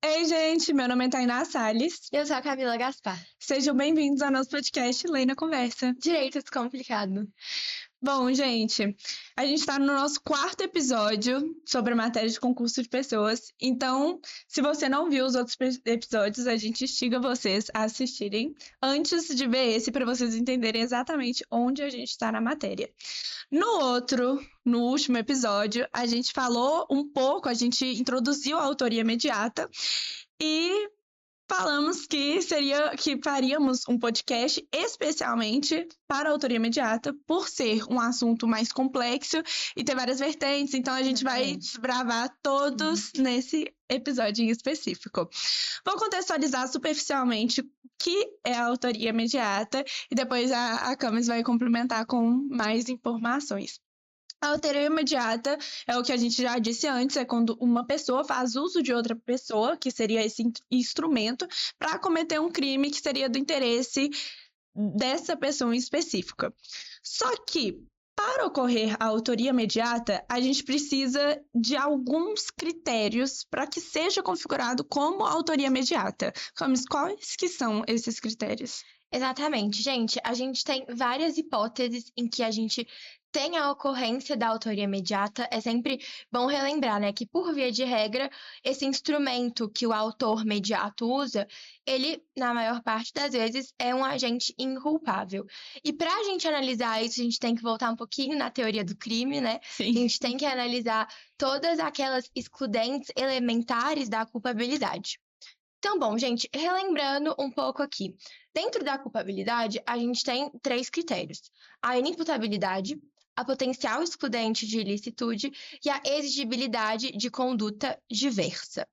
Ei, gente, meu nome é Tainá Salles. Eu sou a Camila Gaspar. Sejam bem-vindos ao nosso podcast Lei na Conversa. Direito Descomplicado. Bom, gente, a gente tá no nosso 4º episódio sobre a matéria de concurso de pessoas. Então, se você não viu os outros episódios, a gente instiga vocês a assistirem antes de ver esse, para vocês entenderem exatamente onde a gente está na matéria. No último episódio, a gente falou um pouco, a gente introduziu a autoria imediata e falamos que faríamos um podcast especialmente para a autoria imediata, por ser um assunto mais complexo e ter várias vertentes. Então, a gente vai desbravar todos nesse episódio em específico. Vou contextualizar superficialmente o que é a autoria imediata e depois a Camis vai complementar com mais informações. A autoria imediata é o que a gente já disse antes, é quando uma pessoa faz uso de outra pessoa, que seria esse instrumento, para cometer um crime que seria do interesse dessa pessoa em específica. Só que, para ocorrer a autoria imediata, a gente precisa de alguns critérios para que seja configurado como autoria imediata. Quais que são esses critérios? Exatamente, gente. A gente tem várias hipóteses em que a gente tem a ocorrência da autoria imediata. É sempre bom relembrar, né, que por via de regra, esse instrumento que o autor imediato usa, ele, na maior parte das vezes, é um agente inculpável. E para a gente analisar isso, a gente tem que voltar um pouquinho na teoria do crime, né? Sim. A gente tem que analisar todas aquelas excludentes elementares da culpabilidade. Então, bom, gente, relembrando um pouco aqui. Dentro da culpabilidade, a gente tem 3 critérios: a inimputabilidade, a potencial excludente de ilicitude e a exigibilidade de conduta diversa.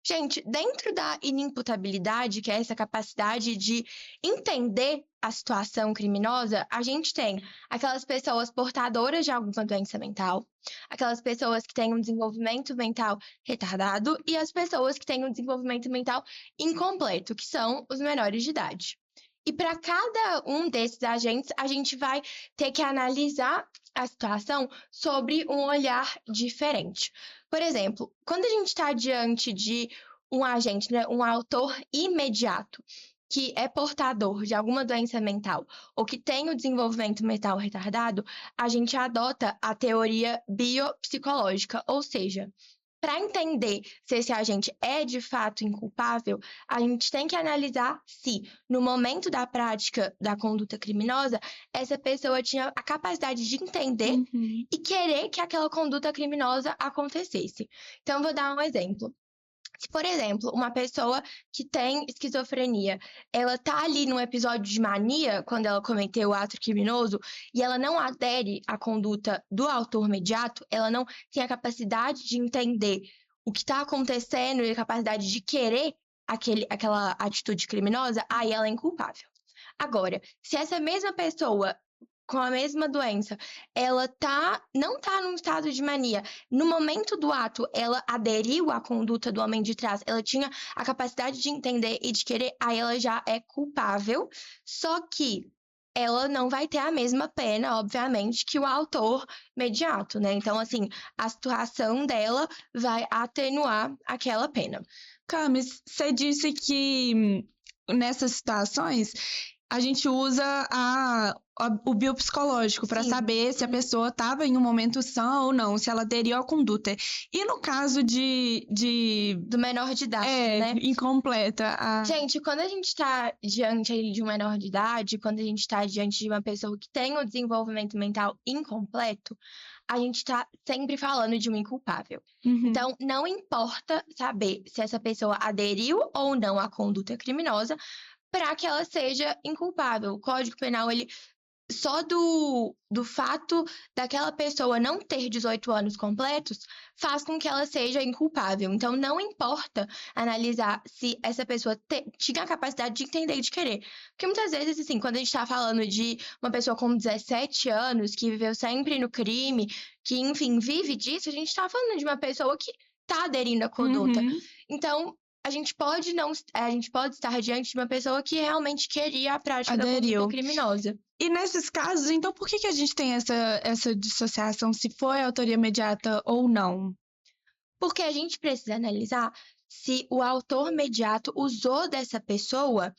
Gente, dentro da inimputabilidade, que é essa capacidade de entender a situação criminosa, a gente tem aquelas pessoas portadoras de alguma doença mental, aquelas pessoas que têm um desenvolvimento mental retardado e as pessoas que têm um desenvolvimento mental incompleto, que são os menores de idade. E para cada um desses agentes, a gente vai ter que analisar a situação sobre um olhar diferente. Por exemplo, quando a gente está diante de um agente, né, um autor imediato, que é portador de alguma doença mental ou que tem o desenvolvimento mental retardado, a gente adota a teoria biopsicológica, ou seja, para entender se esse agente é de fato inculpável, a gente tem que analisar se, no momento da prática da conduta criminosa, essa pessoa tinha a capacidade de entender e querer que aquela conduta criminosa acontecesse. Então, eu vou dar um exemplo. Se, por exemplo, uma pessoa que tem esquizofrenia, ela tá ali num episódio de mania, quando ela cometeu o ato criminoso, e ela não adere à conduta do autor imediato, ela não tem a capacidade de entender o que está acontecendo e a capacidade de querer aquela atitude criminosa, aí ela é inculpável. Agora, se essa mesma pessoa com a mesma doença, ela não tá num estado de mania. No momento do ato, ela aderiu à conduta do homem de trás, ela tinha a capacidade de entender e de querer, aí ela já é culpável, só que ela não vai ter a mesma pena, obviamente, que o autor imediato, né? Então, assim, a situação dela vai atenuar aquela pena. Camis, você disse que nessas situações a gente usa o biopsicológico para saber se a pessoa estava em um momento sã ou não, se ela aderiu à conduta. E no caso do menor de idade, né? Incompleta. Gente, quando a gente está diante de um menor de idade, quando a gente está diante de uma pessoa que tem um desenvolvimento mental incompleto, a gente está sempre falando de um inculpável. Então, não importa saber se essa pessoa aderiu ou não à conduta criminosa para que ela seja inculpável. O Código Penal, ele só do fato daquela pessoa não ter 18 anos completos faz com que ela seja inculpável. Então, não importa analisar se essa pessoa tinha a capacidade de entender e de querer. Porque muitas vezes, assim, quando a gente está falando de uma pessoa com 17 anos, que viveu sempre no crime, que, enfim, vive disso, a gente está falando de uma pessoa que está aderindo à conduta. Então, a gente pode estar diante de uma pessoa que realmente queria a prática da conduta criminosa. E nesses casos, então, por que a gente tem essa dissociação, se foi autoria imediata ou não? Porque a gente precisa analisar se o autor mediato usou dessa pessoa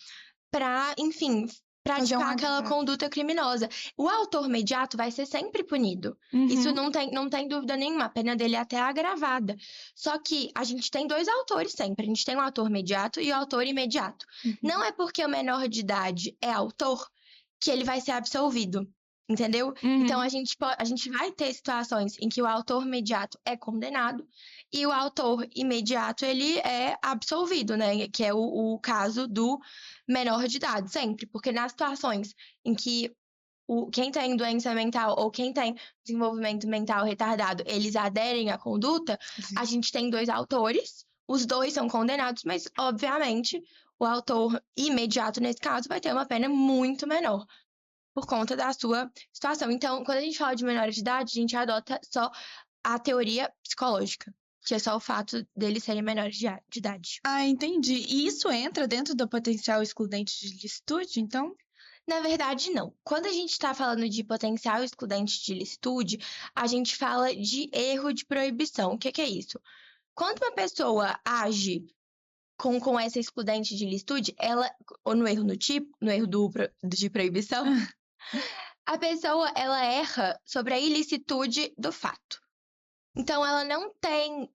para, enfim, Fazer um praticar aquela agravo. conduta criminosa. O autor mediato vai ser sempre punido. Isso Uhum. não tem dúvida nenhuma. A pena dele é até agravada. Só que a gente tem dois autores sempre. A gente tem o autor mediato e o autor imediato. Uhum. Não é porque o menor de idade é autor que ele vai ser absolvido. Entendeu? Então, Uhum. a gente vai ter situações em que o autor mediato é condenado e o autor imediato, ele é absolvido, né? Que é o caso do menor de idade, sempre. Porque nas situações em que quem tem doença mental ou quem tem desenvolvimento mental retardado, eles aderem à conduta, a gente tem dois autores, os dois são condenados, mas, obviamente, o autor imediato, nesse caso, vai ter uma pena muito menor por conta da sua situação. Então, quando a gente fala de menores de idade, a gente adota só a teoria psicológica, que é só o fato deles serem menores de idade. Ah, entendi. E isso entra dentro do potencial excludente de licitude, então? Na verdade, não. Quando a gente está falando de potencial excludente de licitude, a gente fala de erro de proibição. O que é isso? Quando uma pessoa age com essa excludente de licitude, ela, ou no erro no tipo, no erro de proibição, a pessoa ela erra sobre a ilicitude do fato. Então, ela não tem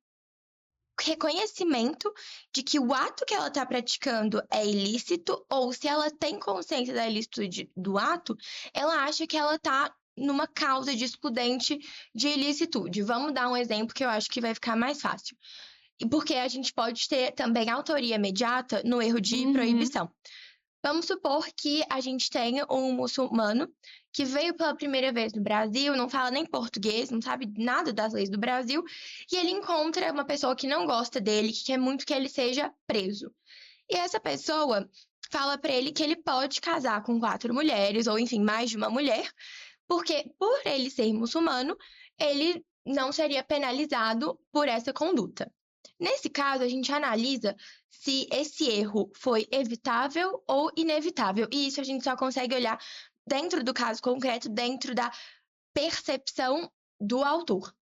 reconhecimento de que o ato que ela está praticando é ilícito, ou se ela tem consciência da ilicitude do ato, ela acha que ela está numa causa de excludente de ilicitude. Vamos dar um exemplo que eu acho que vai ficar mais fácil. Porque a gente pode ter também autoria imediata no erro de proibição. Vamos supor que a gente tenha um muçulmano que veio pela primeira vez no Brasil, não fala nem português, não sabe nada das leis do Brasil, e ele encontra uma pessoa que não gosta dele, que quer muito que ele seja preso. E essa pessoa fala para ele que ele pode casar com 4 mulheres, ou enfim, mais de uma mulher, porque por ele ser muçulmano, ele não seria penalizado por essa conduta. Nesse caso, a gente analisa se esse erro foi evitável ou inevitável. E isso a gente só consegue olhar dentro do caso concreto, dentro da percepção do autor.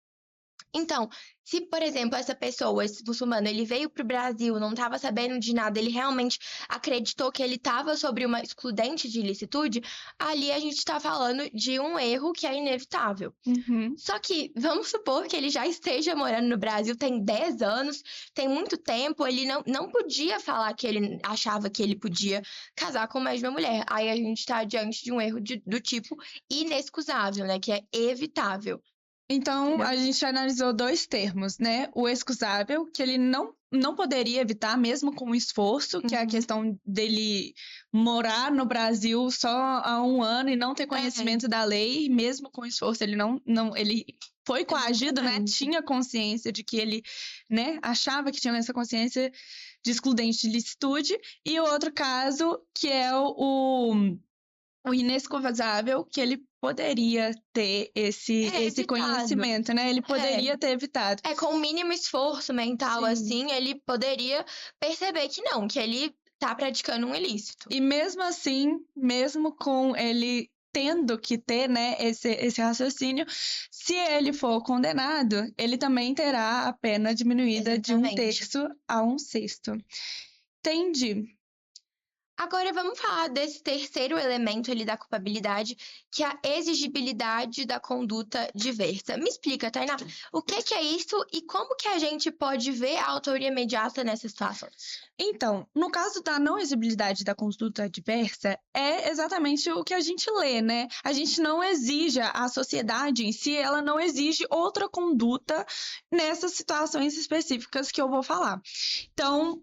Então, se, por exemplo, essa pessoa, esse muçulmano, ele veio para o Brasil, não estava sabendo de nada, ele realmente acreditou que ele estava sobre uma excludente de ilicitude, ali a gente está falando de um erro que é inevitável. Só que, vamos supor que ele já esteja morando no Brasil, tem 10 anos, tem muito tempo, ele não podia falar que ele achava que ele podia casar com mais de uma mulher. Aí a gente está diante de um erro do tipo inexcusável, né? Que é evitável. Então, a gente analisou dois termos, né? O excusável, que ele não poderia evitar, mesmo com esforço, que é a questão dele morar no Brasil só há 1 ano e não ter conhecimento da lei, mesmo com esforço, ele ele foi coagido, né? Tinha consciência de que ele, né, achava que tinha essa consciência de excludente de licitude. E o outro caso, que é o inexcusável, que ele poderia ter esse conhecimento, né? Ele poderia ter evitado. Com o mínimo esforço mental, assim, ele poderia perceber que não, que ele tá praticando um ilícito. E mesmo assim, mesmo com ele tendo que ter, né, esse raciocínio, se ele for condenado, ele também terá a pena diminuída de 1/3 a 1/6. Entendi. Agora vamos falar desse terceiro elemento ali da culpabilidade, que é a exigibilidade da conduta diversa. Me explica, Tainá, o que é isso e como que a gente pode ver a autoria imediata nessa situação? Então, no caso da não exigibilidade da conduta diversa, é exatamente o que a gente lê, né? A gente não exige, a sociedade em si, ela não exige outra conduta nessas situações específicas que eu vou falar. Então,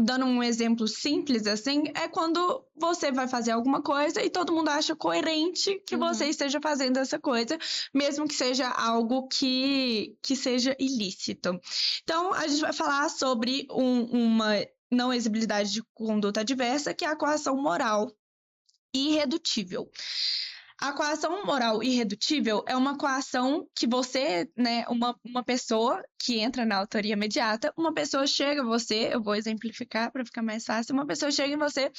dando um exemplo simples, assim, é quando você vai fazer alguma coisa e todo mundo acha coerente que você esteja fazendo essa coisa, mesmo que seja algo que seja ilícito. Então, a gente vai falar sobre uma não exigibilidade de conduta adversa, que é a coação moral irredutível. A coação moral irredutível é uma coação que você, né, uma pessoa que entra na autoria imediata, uma pessoa chega a você, eu vou exemplificar para ficar mais fácil, uma pessoa chega em você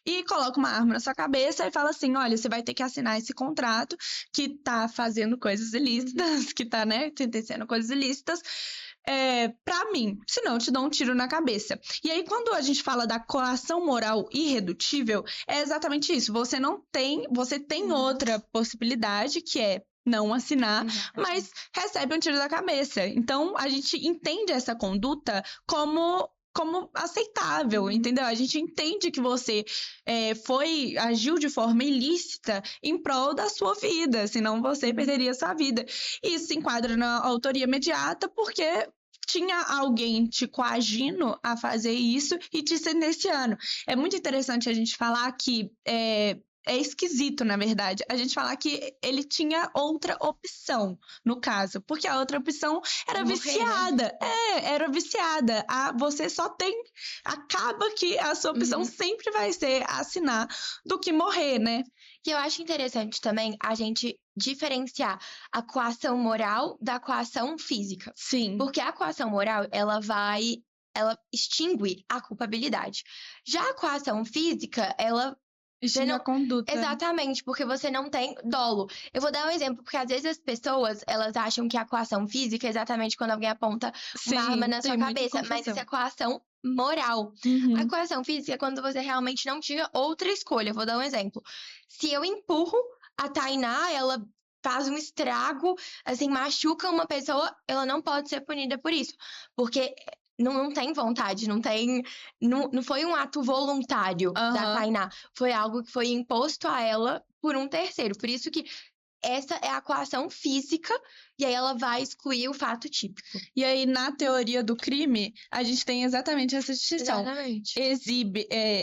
e coloca uma arma na sua cabeça e fala assim, olha, você vai ter que assinar esse contrato que tá fazendo coisas ilícitas, que tá, né, sentenciando coisas ilícitas, pra mim, senão eu te dou um tiro na cabeça. E aí, quando a gente fala da coação moral irredutível, é exatamente isso. Você tem outra possibilidade, que é não assinar, mas recebe um tiro na cabeça. Então, a gente entende essa conduta como aceitável, entendeu? A gente entende que você agiu de forma ilícita em prol da sua vida, senão você perderia sua vida. Isso se enquadra na autoria imediata porque tinha alguém te coagindo a fazer isso e te sentenciando. É muito interessante a gente falar que é esquisito, na verdade, a gente falar que ele tinha outra opção, no caso, porque a outra opção era viciada. Era viciada. Você só tem. Acaba que a sua opção sempre vai ser assinar do que morrer, né? E eu acho interessante também a gente diferenciar a coação moral da coação física. Sim. Porque a coação moral, ela extingue a culpabilidade. Já a coação física, ela extingue a conduta. Exatamente, porque você não tem dolo. Eu vou dar um exemplo, porque às vezes as pessoas, elas acham que a coação física é exatamente quando alguém aponta uma arma na sua cabeça, mas isso é coação moral. A coação física é quando você realmente não tinha outra escolha. Vou dar um exemplo. Se eu empurro a Tainá, ela faz um estrago, assim, machuca uma pessoa, ela não pode ser punida por isso. Porque não tem vontade, não foi um ato voluntário da Tainá. Foi algo que foi imposto a ela por um terceiro. Por isso que essa é a coação física, e aí ela vai excluir o fato típico. E aí, na teoria do crime, a gente tem exatamente essa distinção. Exatamente.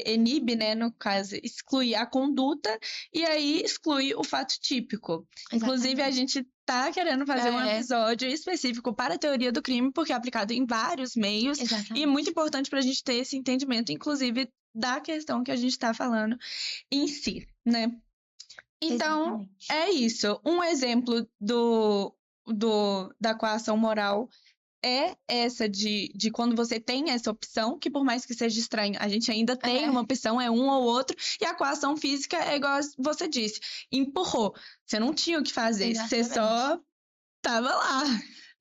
Inibe, né, no caso, exclui a conduta, e aí exclui o fato típico. Exatamente. Inclusive, a gente tá querendo fazer um episódio específico para a teoria do crime, porque é aplicado em vários meios. Exatamente. E muito importante pra gente ter esse entendimento, inclusive, da questão que a gente tá falando em si, né? Então, é isso. Um exemplo da coação moral é essa de quando você tem essa opção, que por mais que seja estranho, a gente ainda tem uma opção, é um ou outro, e a coação física é igual você disse, empurrou. Você não tinha o que fazer, você só tava lá.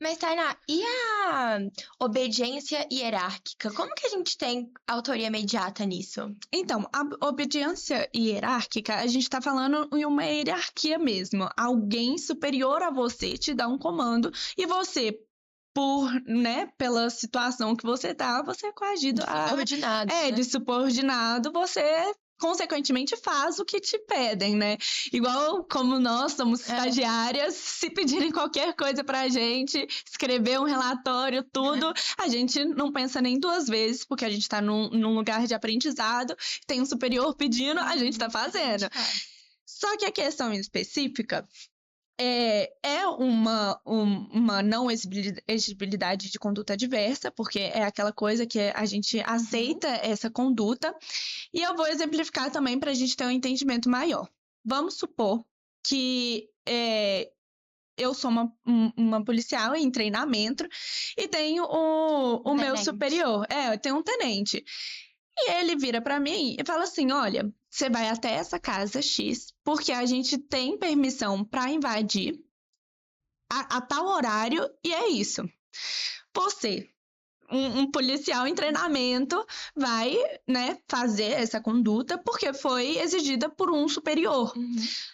Mas, Tainá, e a obediência hierárquica? Como que a gente tem autoria imediata nisso? Então, a obediência hierárquica, a gente tá falando em uma hierarquia mesmo. Alguém superior a você te dá um comando e você, pela situação que você tá, você é coagido de subordinado, você consequentemente faz o que te pedem, né? Igual como nós somos estagiárias, se pedirem qualquer coisa pra gente, escrever um relatório, tudo, a gente não pensa nem duas vezes, porque a gente tá num lugar de aprendizado, tem um superior pedindo, a gente tá fazendo. Só que a questão específica é uma não exigibilidade de conduta adversa, porque é aquela coisa que a gente aceita essa conduta. E eu vou exemplificar também para a gente ter um entendimento maior. Vamos supor que eu sou uma policial em treinamento e tenho o meu superior. Eu tenho um tenente. E ele vira para mim e fala assim, olha, você vai até essa casa X, porque a gente tem permissão para invadir a tal horário e é isso. Você, um policial em treinamento, vai, fazer essa conduta porque foi exigida por um superior.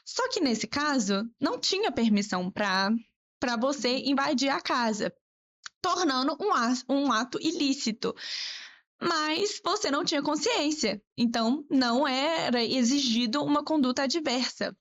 Só que nesse caso, não tinha permissão para você invadir a casa, tornando um ato ilícito. Mas você não tinha consciência, então não era exigido uma conduta adversa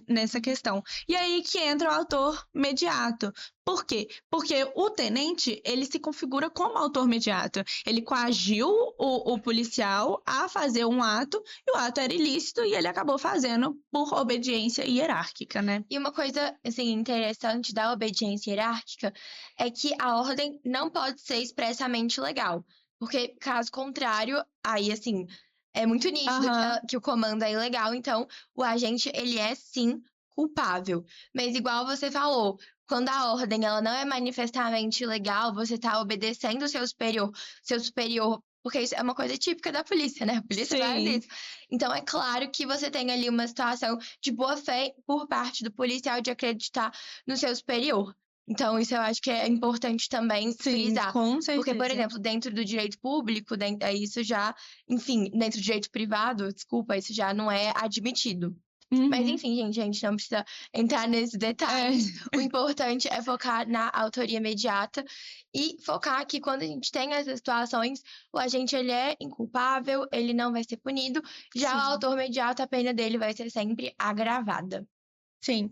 nessa questão. E aí que entra o autor mediato. Por quê? Porque o tenente, ele se configura como autor mediato. Ele coagiu o policial a fazer um ato, e o ato era ilícito, e ele acabou fazendo por obediência hierárquica, né? E uma coisa, assim, interessante da obediência hierárquica é que a ordem não pode ser expressamente legal. Porque, caso contrário, aí, assim, é muito nítido que o comando é ilegal. Então, o agente, ele é, sim, culpável. Mas, igual você falou, quando a ordem ela não é manifestamente ilegal, você está obedecendo o seu superior, porque isso é uma coisa típica da polícia, né? A polícia faz isso. Então, é claro que você tem ali uma situação de boa fé por parte do policial de acreditar no seu superior. Então, isso eu acho que é importante também Sim, frisar. com Porque, por certeza. exemplo, dentro do direito público, isso já, enfim, dentro do direito privado, desculpa, isso já não é admitido. Mas, Uhum. enfim, gente, a gente não precisa entrar nesses detalhes. O importante é focar na autoria imediata e focar que quando a gente tem essas situações, o agente ele é inculpável, ele não vai ser punido. Já o Sim. autor imediato, a pena dele vai ser sempre agravada. Sim.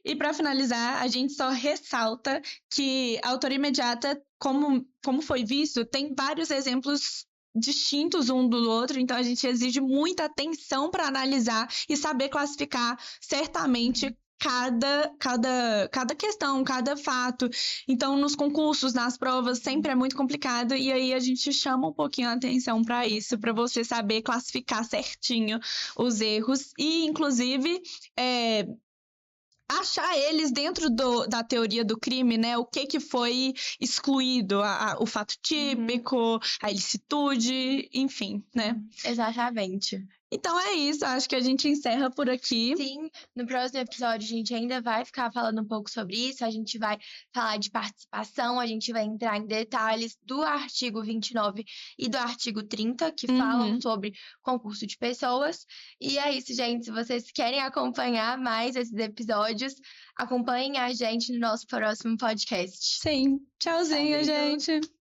E para finalizar, a gente só ressalta que a autoria imediata, como foi visto, tem vários exemplos distintos um do outro, então a gente exige muita atenção para analisar e saber classificar certamente cada questão, cada fato. Então, nos concursos, nas provas, sempre é muito complicado, e aí a gente chama um pouquinho a atenção para isso, para você saber classificar certinho os erros e, inclusive, achar eles dentro da teoria do crime, né? O que foi excluído, o fato típico, a ilicitude, enfim, né? Exatamente. Então é isso, acho que a gente encerra por aqui. Sim, no próximo episódio a gente ainda vai ficar falando um pouco sobre isso, a gente vai falar de participação, a gente vai entrar em detalhes do artigo 29 e do artigo 30, que falam sobre concurso de pessoas. E é isso, gente. Se vocês querem acompanhar mais esses episódios, acompanhem a gente no nosso próximo podcast. Sim. Tchauzinho, Tchauzinho. gente.